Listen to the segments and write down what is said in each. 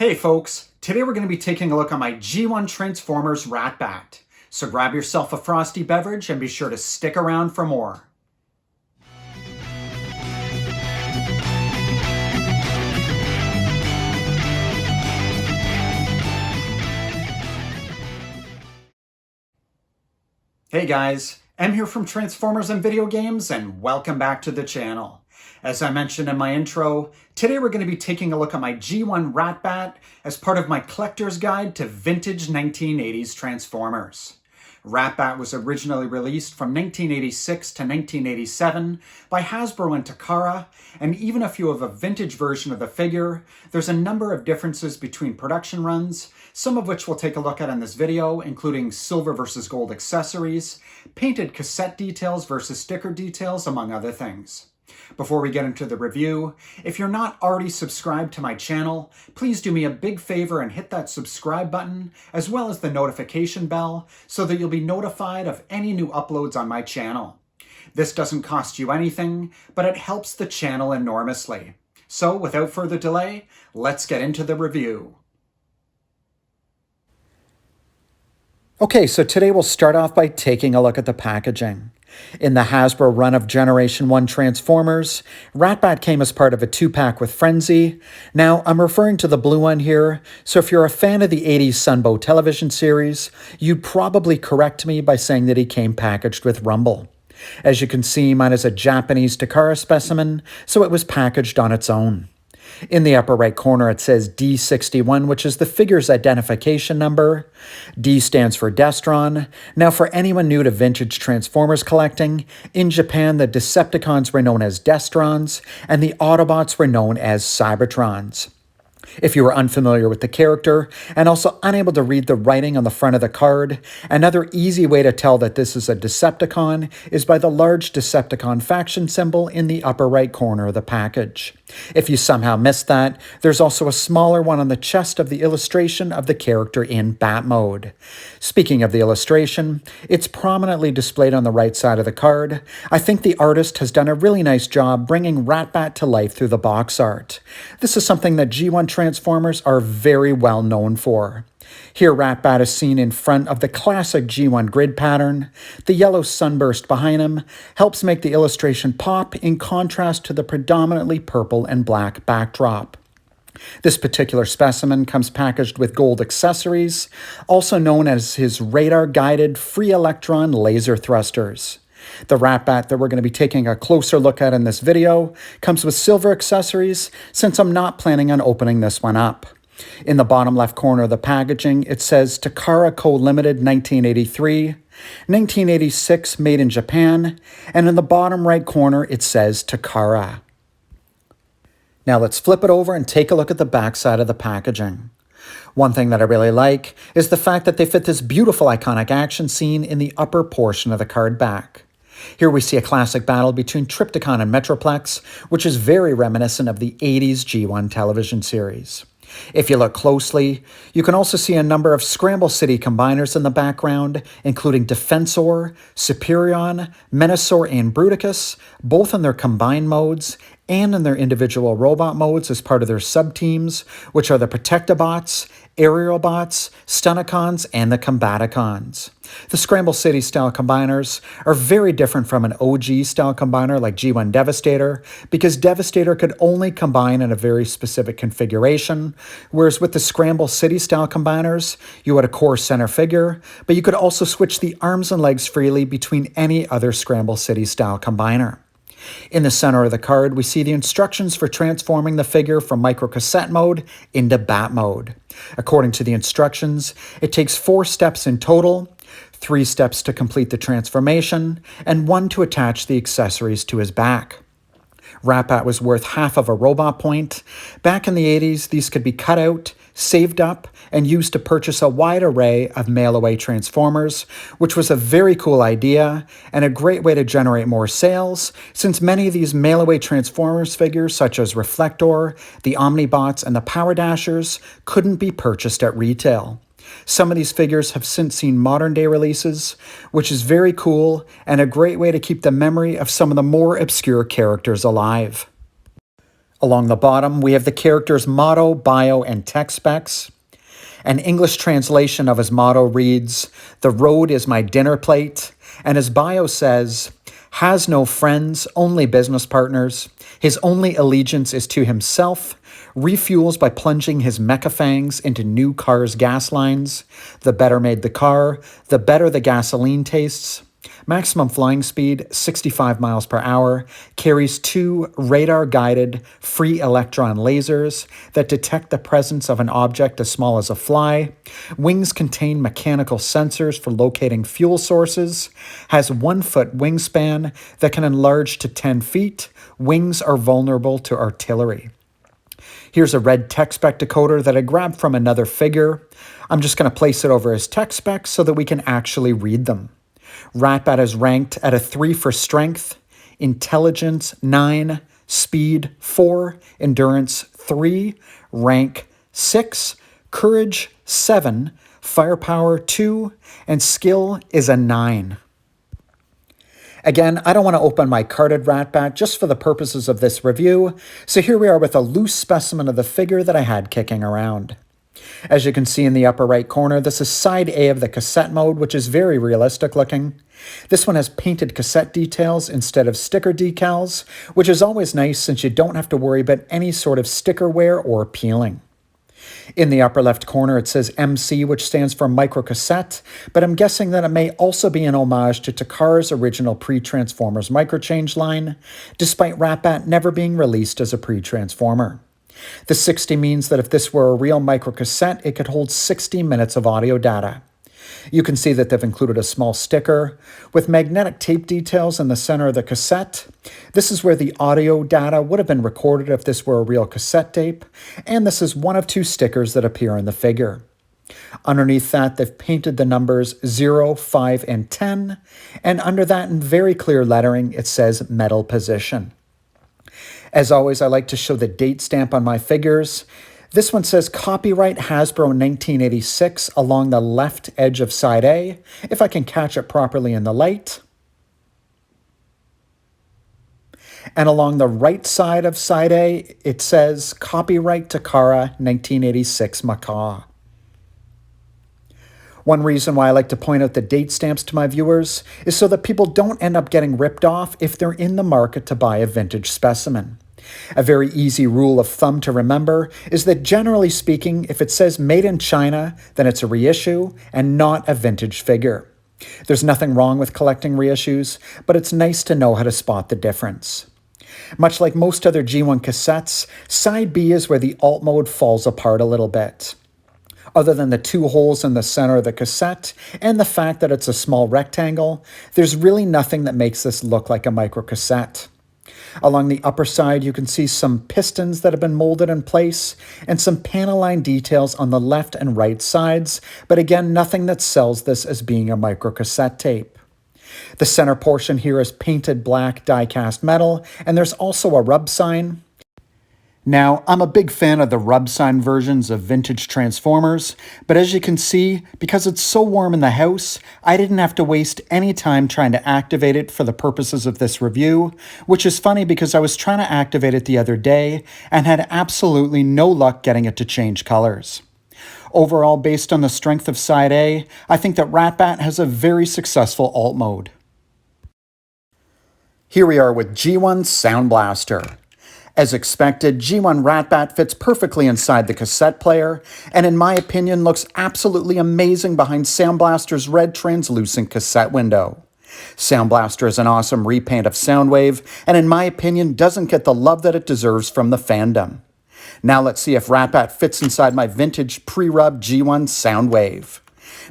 Hey folks, today we're going to be taking a look at my G1 Transformers Ratbat. So grab yourself a frosty beverage and be sure to stick around for more. Hey guys, I'm here from Transformers and Video Games, and welcome back to the channel. As I mentioned in my intro, today we're going to be taking a look at my G1 Ratbat as part of my collector's guide to vintage 1980s Transformers. Ratbat was originally released from 1986 to 1987 by Hasbro and Takara, and even if you have a vintage version of the figure, there's a number of differences between production runs, some of which we'll take a look at in this video, including silver versus gold accessories, painted cassette details versus sticker details, among other things. Before we get into the review, if you're not already subscribed to my channel, please do me a big favor and hit that subscribe button, as well as the notification bell, so that you'll be notified of any new uploads on my channel. This doesn't cost you anything, but it helps the channel enormously. So without further delay, let's get into the review. Okay, so today we'll start off by taking a look at the packaging. In the Hasbro run of Generation 1 Transformers, Ratbat came as part of a 2-pack with Frenzy. Now, I'm referring to the blue one here, so if you're a fan of the 80s Sunbow television series, you'd probably correct me by saying that he came packaged with Rumble. As you can see, mine is a Japanese Takara specimen, so it was packaged on its own. In the upper right corner, it says D61, which is the figure's identification number. D stands for Destron. Now, for anyone new to vintage Transformers collecting, in Japan, the Decepticons were known as Destrons, and the Autobots were known as Cybertrons. If you are unfamiliar with the character and also unable to read the writing on the front of the card, another easy way to tell that this is a Decepticon is by the large Decepticon faction symbol in the upper right corner of the package. If you somehow missed that, there's also a smaller one on the chest of the illustration of the character in Bat mode. Speaking of the illustration, it's prominently displayed on the right side of the card. I think the artist has done a really nice job bringing Ratbat to life through the box art. This is something that G1 Transformers are very well known for. Here, Ratbat is seen in front of the classic G1 grid pattern. The yellow sunburst behind him helps make the illustration pop in contrast to the predominantly purple and black backdrop. This particular specimen comes packaged with gold accessories, also known as his radar-guided free electron laser thrusters. The Ratbat that we're going to be taking a closer look at in this video comes with silver accessories, since I'm not planning on opening this one up. In the bottom left corner of the packaging, it says Takara Co. Limited 1983, 1986 made in Japan, and in the bottom right corner it says Takara. Now let's flip it over and take a look at the back side of the packaging. One thing that I really like is the fact that they fit this beautiful iconic action scene in the upper portion of the card back. Here we see a classic battle between Trypticon and Metroplex, which is very reminiscent of the 80s G1 television series. If you look closely, you can also see a number of Scramble City combiners in the background, including Defensor, Superion, Menasor, and Bruticus, both in their combined modes and in their individual robot modes as part of their sub-teams, which are the Protectobots, Aerialbots, Stunicons, and the Combaticons. The Scramble City style combiners are very different from an OG style combiner like G1 Devastator, because Devastator could only combine in a very specific configuration, whereas with the Scramble City style combiners, you had a core center figure, but you could also switch the arms and legs freely between any other Scramble City style combiner. In the center of the card, we see the instructions for transforming the figure from microcassette mode into Bat mode. According to the instructions, it takes 4 steps in total, 3 steps to complete the transformation, and 1 to attach the accessories to his back. Ratbat was worth half of a robot point. Back in the 80s, these could be cut out, saved up, and used to purchase a wide array of mail-away Transformers, which was a very cool idea and a great way to generate more sales, since many of these mail-away Transformers figures, such as Reflector, the Omnibots, and the Power Dashers, couldn't be purchased at retail. Some of these figures have since seen modern-day releases, which is very cool and a great way to keep the memory of some of the more obscure characters alive. Along the bottom, we have the character's motto, bio, and tech specs. An English translation of his motto reads, "The road is my dinner plate," and his bio says, "Has no friends, only business partners. His only allegiance is to himself. Refuels by plunging his mecha fangs into new cars' gas lines. The better made the car, the better the gasoline tastes. Maximum flying speed, 65 miles per hour, carries 2 radar-guided free electron lasers that detect the presence of an object as small as a fly. Wings contain mechanical sensors for locating fuel sources. Has 1-foot wingspan that can enlarge to 10 feet. Wings are vulnerable to artillery." Here's a red tech spec decoder that I grabbed from another figure. I'm just going to place it over his tech specs so that we can actually read them. Ratbat is ranked at a 3 for strength, intelligence 9, speed 4, endurance 3, rank 6, courage 7, firepower 2, and skill is a 9. Again, I don't want to open my carded Ratbat just for the purposes of this review, so here we are with a loose specimen of the figure that I had kicking around. As you can see in the upper right corner, this is side A of the cassette mode, which is very realistic looking. This one has painted cassette details instead of sticker decals, which is always nice since you don't have to worry about any sort of sticker wear or peeling. In the upper left corner, it says MC, which stands for microcassette, but I'm guessing that it may also be an homage to Takara's original pre-Transformers microchange line, despite Ratbat never being released as a pre-Transformer. The 60 means that if this were a real microcassette, it could hold 60 minutes of audio data. You can see that they've included a small sticker with magnetic tape details in the center of the cassette. This is where the audio data would have been recorded if this were a real cassette tape, and this is one of 2 stickers that appear in the figure. Underneath that, they've painted the numbers 0, 5, and 10, and under that in very clear lettering, it says metal position. As always, I like to show the date stamp on my figures. This one says copyright Hasbro 1986 along the left edge of side A, if I can catch it properly in the light. And along the right side of side A, it says copyright Takara 1986 Macaw. One reason why I like to point out the date stamps to my viewers is so that people don't end up getting ripped off if they're in the market to buy a vintage specimen. A very easy rule of thumb to remember is that generally speaking, if it says made in China, then it's a reissue and not a vintage figure. There's nothing wrong with collecting reissues, but it's nice to know how to spot the difference. Much like most other G1 cassettes, side B is where the alt mode falls apart a little bit. Other than the 2 holes in the center of the cassette and the fact that it's a small rectangle, there's really nothing that makes this look like a microcassette. Along the upper side, you can see some pistons that have been molded in place and some panel line details on the left and right sides, but again, nothing that sells this as being a microcassette tape. The center portion here is painted black die-cast metal, and there's also a rub sign. Now, I'm a big fan of the rub sign versions of vintage Transformers, but as you can see, because it's so warm in the house, I didn't have to waste any time trying to activate it for the purposes of this review, which is funny because I was trying to activate it the other day and had absolutely no luck getting it to change colors. Overall, based on the strength of side A, I think that Ratbat has a very successful alt mode. Here we are with G1 Soundblaster. As expected, G1 Ratbat fits perfectly inside the cassette player, and in my opinion looks absolutely amazing behind Soundblaster's red translucent cassette window. Soundblaster is an awesome repaint of Soundwave, and in my opinion doesn't get the love that it deserves from the fandom. Now let's see if Ratbat fits inside my vintage pre-rub G1 Soundwave.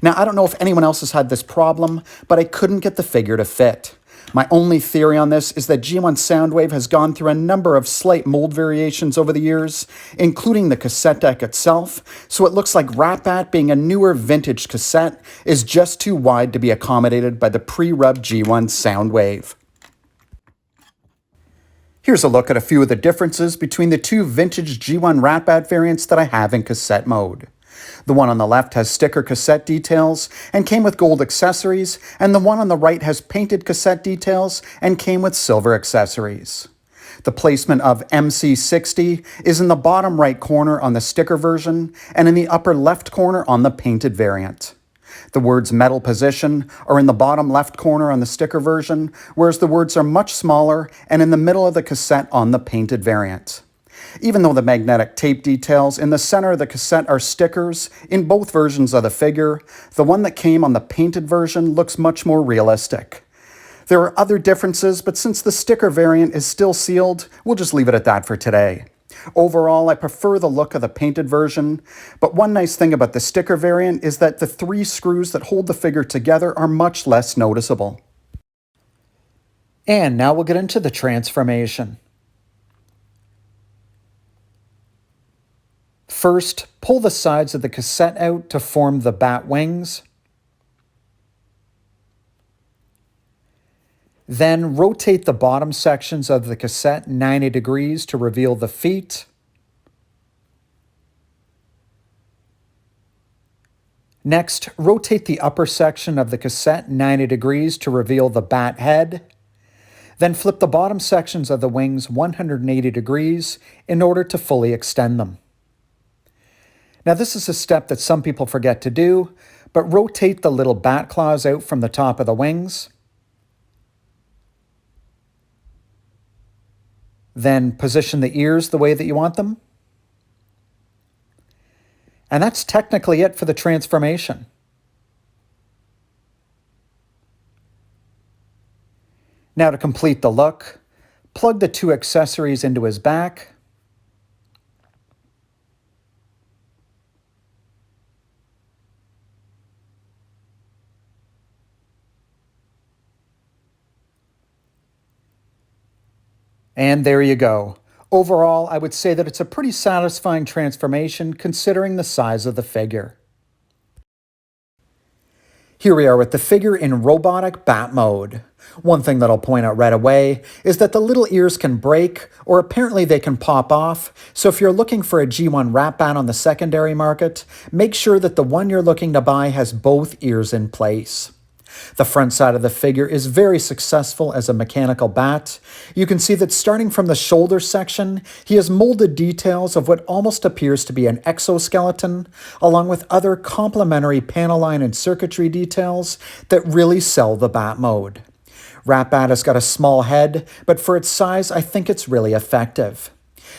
Now I don't know if anyone else has had this problem, but I couldn't get the figure to fit. My only theory on this is that G1 Soundwave has gone through a number of slight mold variations over the years, including the cassette deck itself, so it looks like Ratbat, being a newer vintage cassette, is just too wide to be accommodated by the pre-rub G1 Soundwave. Here's a look at a few of the differences between the 2 vintage G1 Ratbat variants that I have in cassette mode. The one on the left has sticker cassette details and came with gold accessories, and the one on the right has painted cassette details and came with silver accessories. The placement of MC60 is in the bottom right corner on the sticker version and in the upper left corner on the painted variant. The words metal position are in the bottom left corner on the sticker version, whereas the words are much smaller and in the middle of the cassette on the painted variant. Even though the magnetic tape details in the center of the cassette are stickers in both versions of the figure, the one that came on the painted version looks much more realistic. There are other differences, but since the sticker variant is still sealed, we'll just leave it at that for today. Overall, I prefer the look of the painted version, but one nice thing about the sticker variant is that the 3 screws that hold the figure together are much less noticeable. And now we'll get into the transformation. First, pull the sides of the cassette out to form the bat wings. Then rotate the bottom sections of the cassette 90 degrees to reveal the feet. Next, rotate the upper section of the cassette 90 degrees to reveal the bat head. Then flip the bottom sections of the wings 180 degrees in order to fully extend them. Now this is a step that some people forget to do, but rotate the little bat claws out from the top of the wings. Then position the ears the way that you want them. And that's technically it for the transformation. Now to complete the look, plug the 2 accessories into his back. And there you go. Overall, I would say that it's a pretty satisfying transformation considering the size of the figure. Here we are with the figure in robotic bat mode. One thing that I'll point out right away is that the little ears can break, or apparently they can pop off, so if you're looking for a G1 Ratbat on the secondary market, make sure that the one you're looking to buy has both ears in place. The front side of the figure is very successful as a mechanical bat. You can see that starting from the shoulder section, he has molded details of what almost appears to be an exoskeleton, along with other complementary panel line and circuitry details that really sell the bat mode. Ratbat has got a small head, but for its size, I think it's really effective.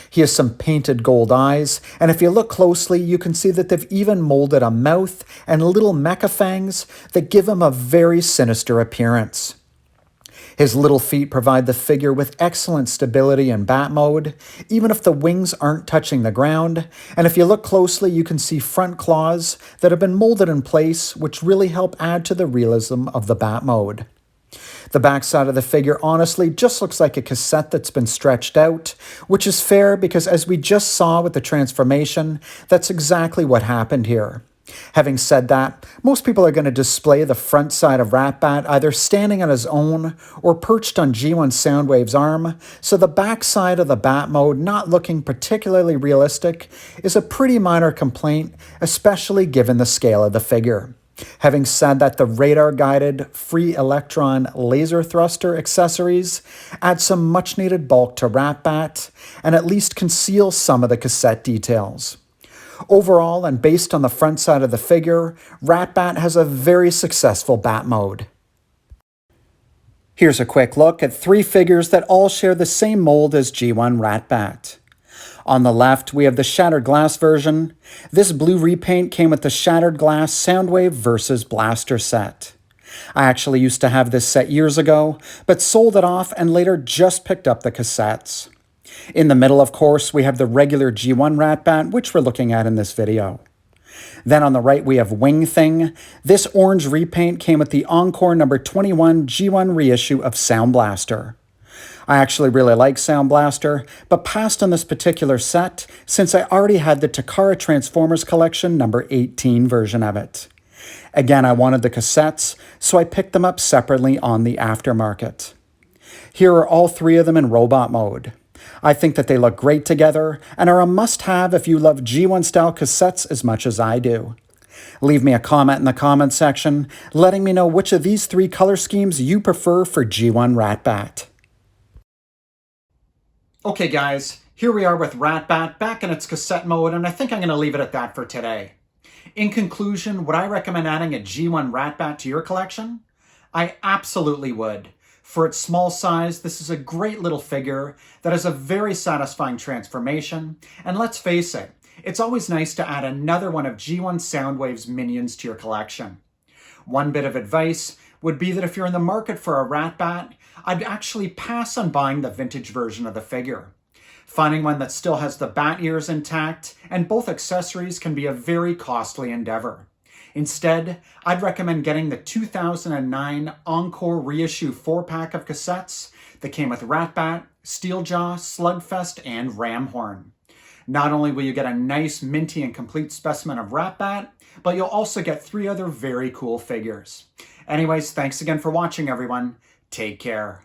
He has some painted gold eyes, and if you look closely, you can see that they've even molded a mouth and little mecha fangs that give him a very sinister appearance. His little feet provide the figure with excellent stability in bat mode, even if the wings aren't touching the ground, and if you look closely, you can see front claws that have been molded in place, which really help add to the realism of the bat mode. The backside of the figure honestly just looks like a cassette that's been stretched out, which is fair because as we just saw with the transformation, that's exactly what happened here. Having said that, most people are going to display the front side of Ratbat either standing on his own or perched on G1 Soundwave's arm, so the backside of the bat mode not looking particularly realistic is a pretty minor complaint, especially given the scale of the figure. Having said that, the radar-guided free electron laser thruster accessories add some much-needed bulk to Ratbat and at least conceal some of the cassette details. Overall, and based on the front side of the figure, Ratbat has a very successful bat mode. Here's a quick look at 3 figures that all share the same mold as G1 Ratbat. On the left, we have the Shattered Glass version. This blue repaint came with the Shattered Glass Soundwave vs. Blaster set. I actually used to have this set years ago, but sold it off and later just picked up the cassettes. In the middle, of course, we have the regular G1 Ratbat, which we're looking at in this video. Then on the right, we have Wing Thing. This orange repaint came with the Encore number 21 G1 reissue of Soundblaster. I actually really like Soundblaster, but passed on this particular set since I already had the Takara Transformers collection number 18 version of it. Again, I wanted the cassettes, so I picked them up separately on the aftermarket. Here are all 3 of them in robot mode. I think that they look great together and are a must-have if you love G1 style cassettes as much as I do. Leave me a comment in the comment section letting me know which of these 3 color schemes you prefer for G1 Ratbat. Okay guys, here we are with Ratbat back in its cassette mode, and I think I'm going to leave it at that for today. In conclusion, would I recommend adding a G1 Ratbat to your collection? I absolutely would. For its small size, this is a great little figure that has a very satisfying transformation, and let's face it, it's always nice to add another one of G1 Soundwave's minions to your collection. One bit of advice would be that if you're in the market for a Ratbat, I'd actually pass on buying the vintage version of the figure. Finding one that still has the bat ears intact and both accessories can be a very costly endeavor. Instead, I'd recommend getting the 2009 Encore reissue 4-pack of cassettes that came with Ratbat, Steeljaw, Slugfest, and Ramhorn. Not only will you get a nice, minty, and complete specimen of Ratbat, but you'll also get 3 other very cool figures. Anyways, thanks again for watching, everyone. Take care.